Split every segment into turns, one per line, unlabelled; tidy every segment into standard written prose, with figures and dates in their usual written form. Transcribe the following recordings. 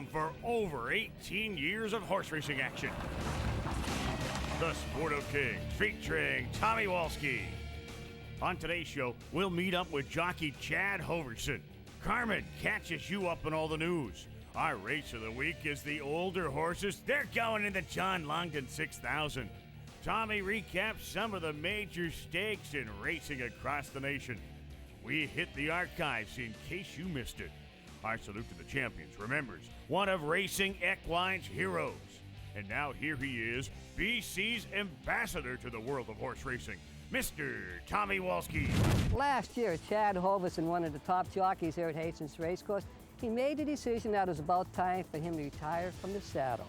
home for over 18 years of horse racing action. The Sport of Kings, featuring Tommy Walski. On today's show, we'll meet up with Jockey Chad Hoverson. Carmen catches you up on all the news. Our race of the week is the older horses. They're going in the John Longden 6000. Tommy recaps some of the major stakes in racing across the nation. We hit the archives in case you missed it. Our salute to the champions remembers one of racing equine's heroes. And now here he is, BC's ambassador to the world of horse racing, Mr. Tommy Walski.
Last year, Chad Hoverson, one of the top jockeys here at Hastings Racecourse, he made the decision that it was about time for him to retire from the saddle.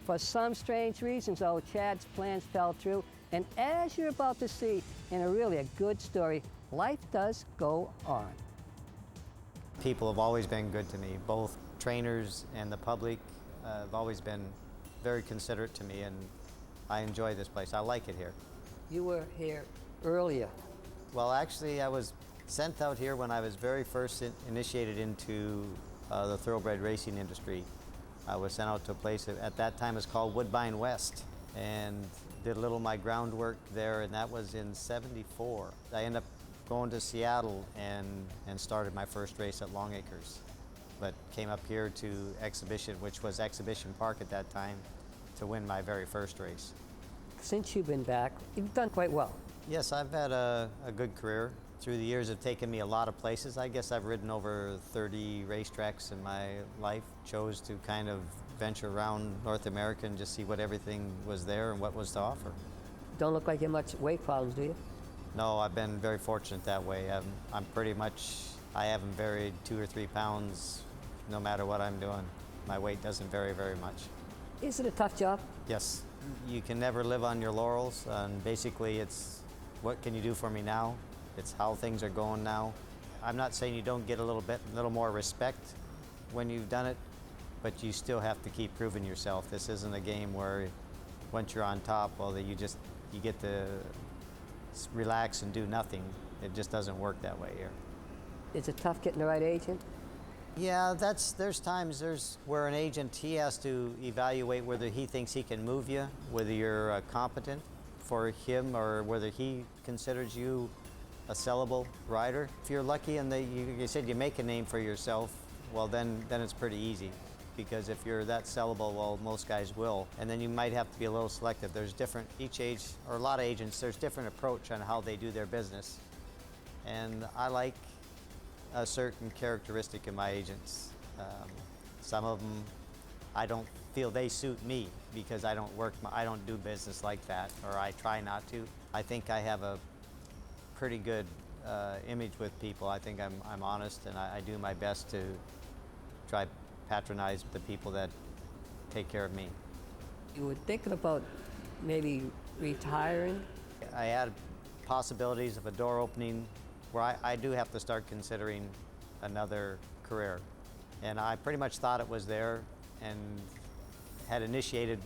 For some strange reasons, though, Chad's plans fell through, and as you're about to see in a good story, life does go on.
People have always been good to me. Both trainers and the public have always been very considerate to me, and I enjoy this place. I like it here.
You were here earlier.
Well, actually, I was sent out here when I was very first initiated into the thoroughbred racing industry. I was sent out to a place that at that time was called Woodbine West, and did a little of my groundwork there, and that was in '74. I ended up going to Seattle and started my first race at Long Acres, but came up here to Exhibition, which was Exhibition Park at that time, to win my very first race.
Since you've been back, you've done quite well.
Yes, I've had a good career. Through the years, have taken me a lot of places. I guess I've ridden over 30 racetracks in my life. Chose to kind of venture around North America and just see what everything was there and what was to offer.
Don't look like you have much weight problems, do you?
No, I've been very fortunate that way. I'm pretty much, I haven't varied 2 or 3 pounds no matter what I'm doing. My weight doesn't vary very much.
Is it a tough job?
Yes. You can never live on your laurels, and basically it's what can you do for me now? It's how things are going now. I'm not saying you don't get a little more respect when you've done it, but you still have to keep proving yourself. This isn't a game where once you're on top, well, you get to relax and do nothing. It just doesn't work that way here.
Is it tough getting the right agent?
Yeah, there's times where an agent, he has to evaluate whether he thinks he can move you, whether you're competent for him, or whether he considers you a sellable rider. If you're lucky and you said you make a name for yourself, well then it's pretty easy. Because if you're that sellable, well, most guys will. And then you might have to be a little selective. There's different, each age, or a lot of agents, there's different approach on how they do their business. And I like a certain characteristic in my agents. Some of them, I don't feel they suit me because I don't do business like that, or I try not to. I think I have a pretty good image with people. I think I'm honest, and I do my best to try patronize the people that take care of me.
You were thinking about maybe retiring?
I had possibilities of a door opening where I do have to start considering another career. And I pretty much thought it was there and had initiated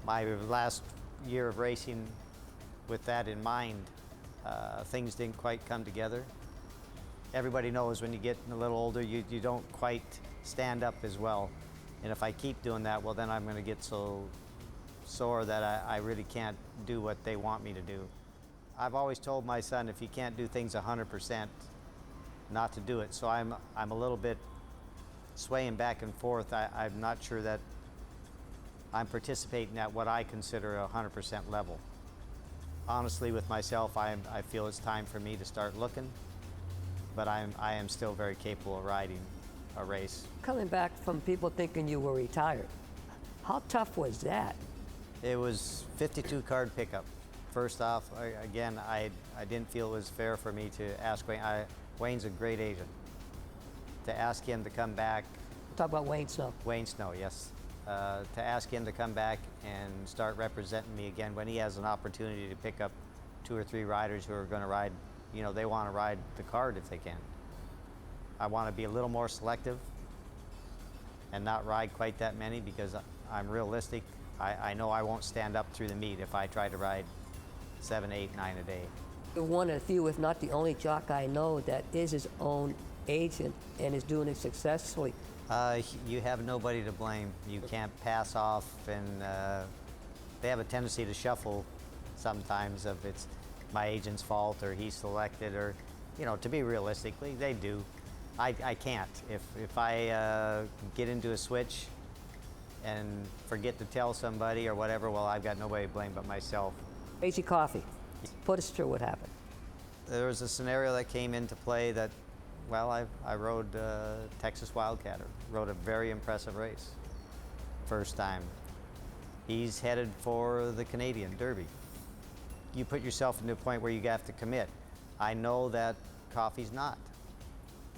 my last year of racing with that in mind. Things didn't quite come together. Everybody knows when you get a little older, you don't quite stand up as well. And if I keep doing that, well, then I'm going to get so sore that I really can't do what they want me to do. I've always told my son, if you can't do things 100%, not to do it. So I'm a little bit swaying back and forth. I'm not sure that I'm participating at what I consider a 100% level. Honestly, with myself, I feel it's time for me to start looking, but I am still very capable of riding a race.
Coming back from people thinking you were retired, how tough was that?
It was 52 card pickup. First off, again, I didn't feel it was fair for me to ask Wayne. Wayne's a great agent. To ask him to come back.
Talk about Wayne Snow.
Wayne Snow, yes. To ask him to come back and start representing me again when he has an opportunity to pick up 2 or 3 riders who are going to ride, they want to ride the card if they can. I want to be a little more selective and not ride quite that many because I'm realistic. I know I won't stand up through the meet if I try to ride 7, 8, 9 a day.
You're one of the few, if not the only jockey I know that is his own agent and is doing it successfully.
You have nobody to blame. You can't pass off, and they have a tendency to shuffle sometimes of it's my agent's fault or he's selected, or, you know, to be realistically, they do. I can't. If I get into a switch and forget to tell somebody or whatever, well, I've got nobody to blame but myself.
Crazy Coffee. Put us through what happened.
There was a scenario that came into play that, well, I rode Texas Wildcatter, rode a very impressive race, first time. He's headed for the Canadian Derby. You put yourself into a point where you have to commit. I know that Coffey's not.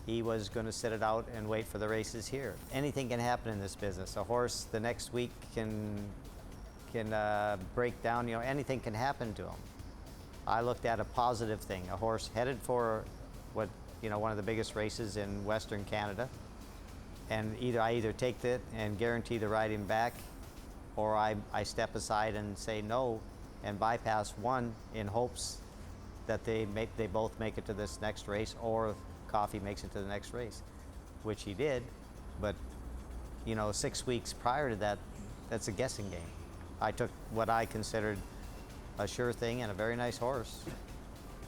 He was going to sit it out and wait for the races here. Anything can happen in this business. A horse the next week can break down. You know, anything can happen to him. I looked at a positive thing. A horse headed for what, you know, one of the biggest races in Western Canada, and I either take it and guarantee to ride him back, or I step aside and say no and bypass one in hopes that they both make it to this next race, or Coffey makes it to the next race, which he did. But, you know, 6 weeks prior to that, that's a guessing game. I took what I considered a sure thing and a very nice horse.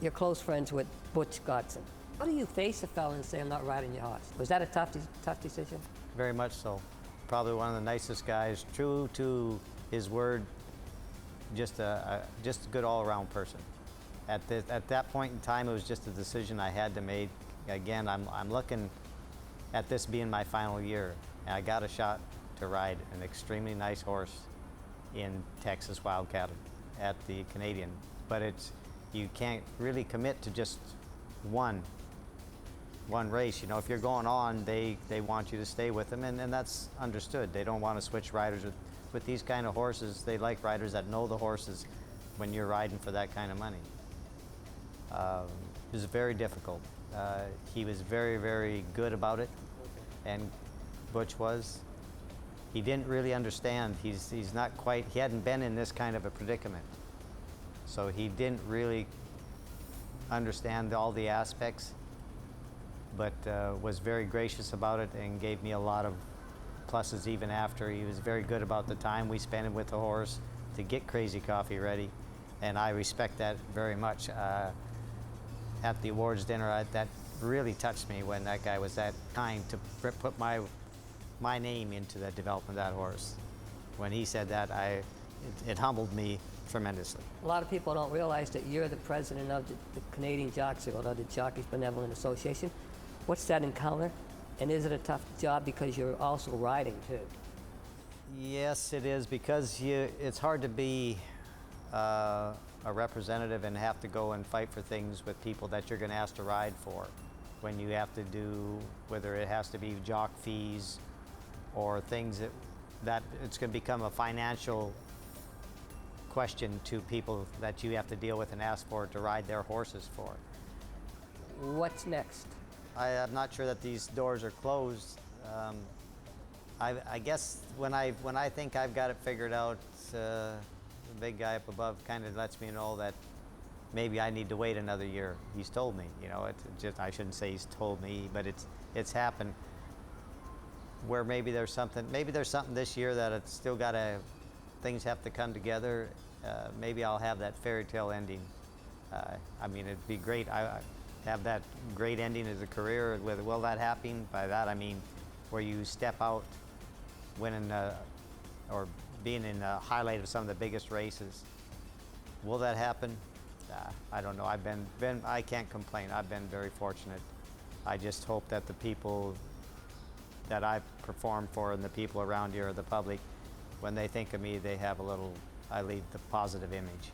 You're close friends with Butch Godson. How do you face a fella and say, I'm not riding your horse? Was that a tough decision?
Very much so. Probably one of the nicest guys, true to his word, just a good all-around person. At that point in time, it was just a decision I had to make. Again, I'm looking at this being my final year, and I got a shot to ride an extremely nice horse in Texas Wildcat at the Canadian. But you can't really commit to just one race. You know, if you're going on, they want you to stay with them, and that's understood. They don't want to switch riders with these kind of horses. They like riders that know the horses when you're riding for that kind of money. It was very difficult. He was very, very good about it, and Butch was. He didn't really understand. He's not quite, he hadn't been in this kind of a predicament. So he didn't really understand all the aspects, but was very gracious about it and gave me a lot of pluses even after. He was very good about the time we spent with the horse to get Crazy Coffee ready, and I respect that very much. At the awards dinner, that really touched me when that guy was that kind to put my name into the development of that horse. When he said that, it humbled me tremendously.
A lot of people don't realize that you're the president of the Canadian Jocks, or the Jockeys Benevolent Association. What's that encounter? And is it a tough job because you're also riding too?
Yes, it is, because it's hard to be a representative and have to go and fight for things with people that you're going to ask to ride for, when you have to do, whether it has to be jock fees or things that it's going to become a financial question to people that you have to deal with and ask for to ride their horses for.
What's next?
I'm not sure that these doors are closed. I guess when I think I've got it figured out, the big guy up above kind of lets me know that maybe I need to wait another year. He's told me, you know, I shouldn't say he's told me, but it's happened where maybe there's something this year that it's still got things have to come together. Maybe I'll have that fairy tale ending. I mean, it'd be great. I have that great ending as a career. Will that happen? By that I mean where you step out winning or being in the highlight of some of the biggest races. Will that happen? I don't know. I can't complain. I've been very fortunate. I just hope that the people that I perform for and the people around here, the public, when they think of me, I leave the positive image.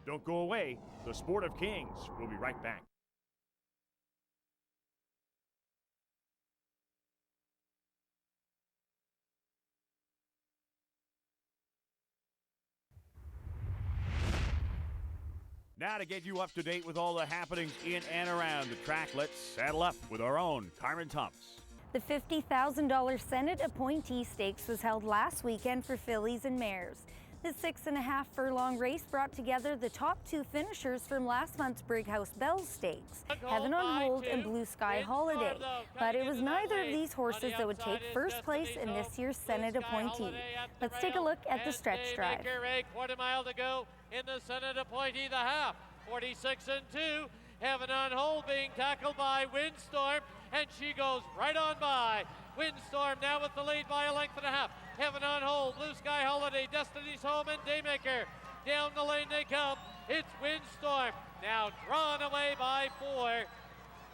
Don't go away. The Sport of Kings. We'll be right back. Now to get you up to date with all the happenings in and around the track, let's saddle up with our own Carmen Thomas.
The $50,000 Senate Appointee Stakes was held last weekend for fillies and mares. The 6.5 furlong race brought together the top two finishers from last month's Brighouse Bells Stakes, Heaven on Hold and Blue Sky Holiday. But it was neither of these horses that would take first place in this year's Senate Appointee. Let's take a look at the stretch drive.
Quarter mile to go in the Senate Appointee, the half. 46 and 2. Heaven on Hold being tackled by Windstorm, and she goes right on by. Windstorm now with the lead by a length and a half. Heaven on Hold, Blue Sky Holiday, Destiny's Home, and Daymaker. Down the lane they come. It's Windstorm, now drawn away by 4.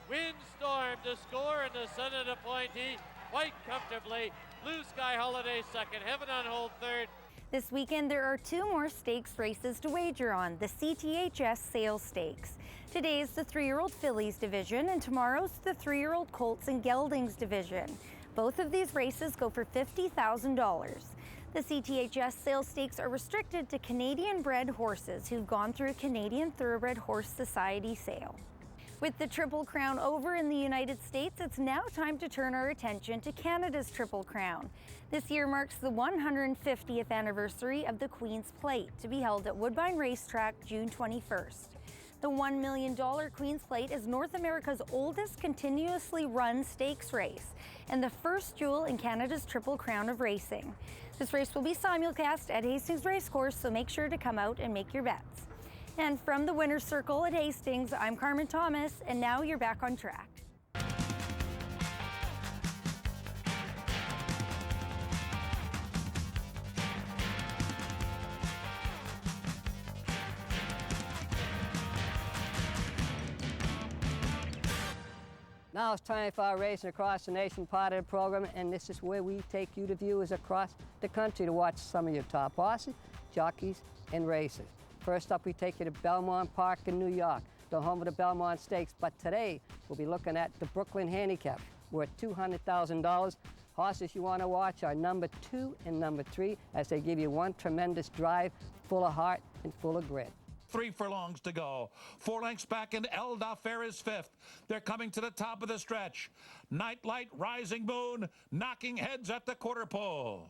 Windstorm to score in the Senate Appointee quite comfortably. Blue Sky Holiday second, Heaven on Hold third.
This weekend, there are 2 more stakes races to wager on, the CTHS Sales Stakes. Today is the 3-year-old fillies division, and tomorrow's the 3-year-old colts and geldings division. Both of these races go for $50,000. The CTHS Sales Stakes are restricted to Canadian-bred horses who've gone through a Canadian Thoroughbred Horse Society sale. With the Triple Crown over in the United States, it's now time to turn our attention to Canada's Triple Crown. This year marks the 150th anniversary of the Queen's Plate, to be held at Woodbine Racetrack June 21st. The $1 million Queen's Plate is North America's oldest continuously run stakes race and the first jewel in Canada's Triple Crown of racing. This race will be simulcast at Hastings Racecourse, so make sure to come out and make your bets. And from the winner's circle at Hastings, I'm Carmen Thomas, and now you're back on track.
Now it's time for our Racing Across the Nation part of the program, and this is where we take you to viewers across the country to watch some of your top horses, jockeys, and racers. First up, we take you to Belmont Park in New York, the home of the Belmont Stakes. But today, we'll be looking at the Brooklyn Handicap, worth $200,000. Horses you want to watch are number 2 and number 3, as they give you one tremendous drive, full of heart and full of grit.
3 furlongs to go. 4 lengths back, and El Dafer is 5th. They're coming to the top of the stretch. Nightlight, Rising Moon, knocking heads at the quarter pole.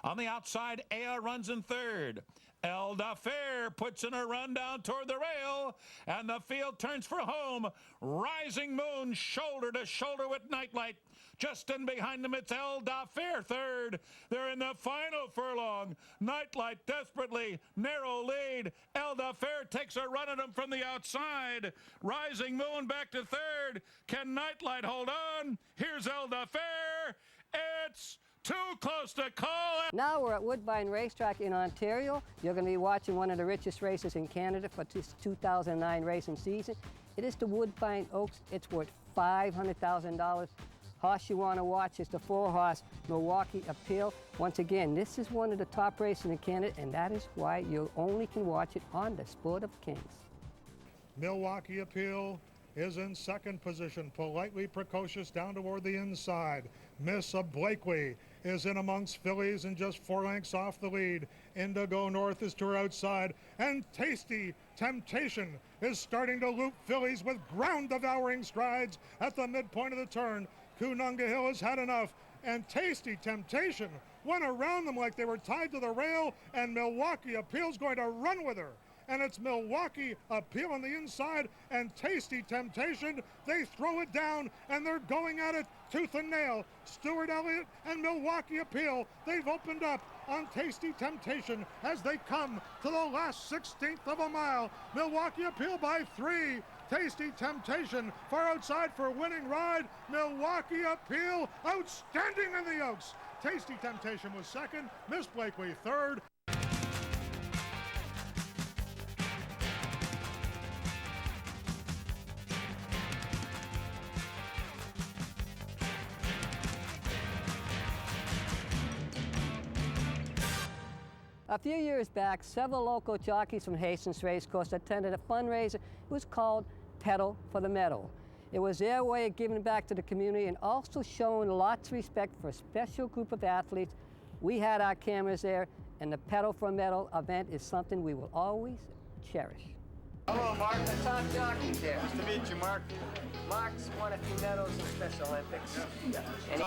On the outside, Aya runs in 3rd. El Dafer puts in a run down toward the rail, and the field turns for home. Rising Moon shoulder to shoulder with Nightlight. Just in behind them, it's El Dafer 3rd. They're in the final furlong. Nightlight desperately, narrow lead. El Dafer takes a run at him from the outside. Rising Moon back to 3rd. Can Nightlight hold on? Here's El Dafer. It's too close to call.
Now we're at Woodbine Racetrack in Ontario. You're going to be watching one of the richest races in Canada for this 2009 racing season. It is the Woodbine Oaks. It's worth $500,000. Horse you want to watch is the 4-horse Milwaukee Appeal. Once again, this is one of the top races in Canada, and that is why you only can watch it on the Sport of Kings.
Milwaukee Appeal is in 2nd position, politely precocious down toward the inside. Miss Blakely is in amongst fillies and just 4 lengths off the lead. Indigo North is to her outside, and Tasty Temptation is starting to loop fillies with ground-devouring strides at the midpoint of the turn. Coonunga Hill has had enough, and Tasty Temptation went around them like they were tied to the rail, and Milwaukee Appeal's going to run with her. And it's Milwaukee Appeal on the inside and Tasty Temptation. They throw it down, and they're going at it tooth and nail. Stuart Elliott and Milwaukee Appeal, they've opened up on Tasty Temptation as they come to the last 16th of a mile. Milwaukee Appeal by 3. Tasty Temptation far outside for winning ride. Milwaukee Appeal outstanding in the Oaks. Tasty Temptation was 2nd, Miss Blakely 3rd.
A few years back, several local jockeys from Hastings Racecourse attended a fundraiser. It was called Pedal for the Medal. It was their way of giving back to the community and also showing lots of respect for a special group of athletes. We had our cameras there, and the Pedal for a Medal event is something we will always cherish. Hello, Mark. The top jockey there.
Nice to meet you, Mark.
Mark's won a few medals in Special Olympics. And